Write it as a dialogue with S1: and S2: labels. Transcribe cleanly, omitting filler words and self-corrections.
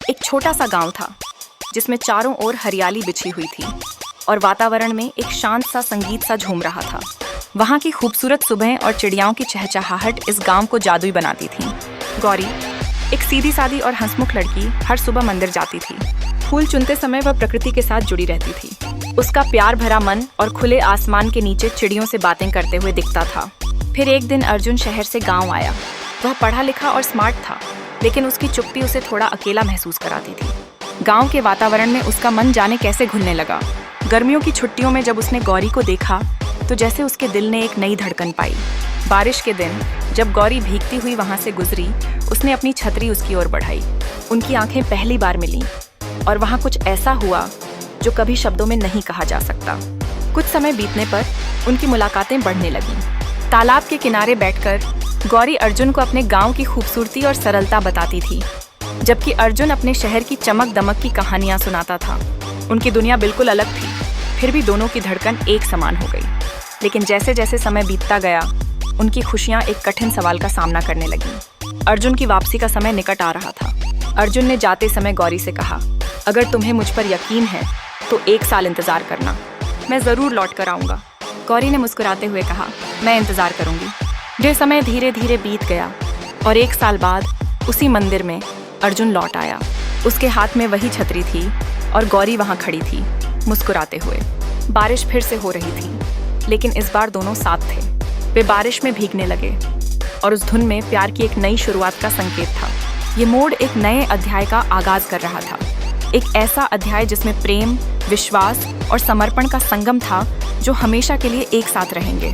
S1: एक छोटा सा गांव था जिसमें चारों ओर हरियाली बिछी हुई थी और वातावरण में एक शांत सा संगीत सा झूम रहा था। वहाँ की खूबसूरत सुबहें और चिड़ियाओं की चहचहाहट इस गांव को जादुई बनाती थी। गौरी, एक सीधी सादी और हंसमुख लड़की, हर सुबह मंदिर जाती थी। फूल चुनते समय वह प्रकृति के साथ जुड़ी रहती थी। उसका प्यार भरा मन और खुले आसमान के नीचे चिड़ियों से बातें करते हुए दिखता था। फिर एक दिन अर्जुन शहर से गाँव आया। वह पढ़ा लिखा और स्मार्ट था, लेकिन उसकी चुप्पी उसे थोड़ा अकेला महसूस कराती थी। गांव के वातावरण में उसका मन जाने कैसे घुलने लगा। गर्मियों की छुट्टियों में जब उसने गौरी को देखा तो जैसे उसके दिल ने एक नई धड़कन पाई। बारिश के दिन जब गौरी भीगती हुई वहां से गुजरी, उसने अपनी छतरी उसकी ओर बढ़ाई। उनकी आंखें पहली बार मिलीं और वहां कुछ ऐसा हुआ जो कभी शब्दों में नहीं कहा जा सकता। कुछ समय बीतने पर उनकी मुलाकातें बढ़ने लगीं। तालाब के किनारे बैठकर गौरी अर्जुन को अपने गांव की खूबसूरती और सरलता बताती थी, जबकि अर्जुन अपने शहर की चमक दमक की कहानियां सुनाता था। उनकी दुनिया बिल्कुल अलग थी, फिर भी दोनों की धड़कन एक समान हो गई। लेकिन जैसे जैसे समय बीतता गया, उनकी खुशियां एक कठिन सवाल का सामना करने लगीं। अर्जुन की वापसी का समय निकट आ रहा था। अर्जुन ने जाते समय गौरी से कहा, अगर तुम्हें मुझ पर यकीन है तो 1 साल इंतजार करना, मैं जरूर लौट कर आऊंगा। गौरी ने मुस्कुराते हुए कहा, मैं इंतजार करूंगी। जो समय धीरे धीरे बीत गया और 1 साल बाद उसी मंदिर में अर्जुन लौट आया। उसके हाथ में वही छतरी थी और गौरी वहां खड़ी थी, मुस्कुराते हुए। बारिश फिर से हो रही थी, लेकिन इस बार दोनों साथ थे। वे बारिश में भीगने लगे और उस धुन में प्यार की एक नई शुरुआत का संकेत था। ये मोड़ एक नए अध्याय का आगाज कर रहा था, एक ऐसा अध्याय जिसमें प्रेम, विश्वास और समर्पण का संगम था जो हमेशा के लिए एक साथ रहेंगे।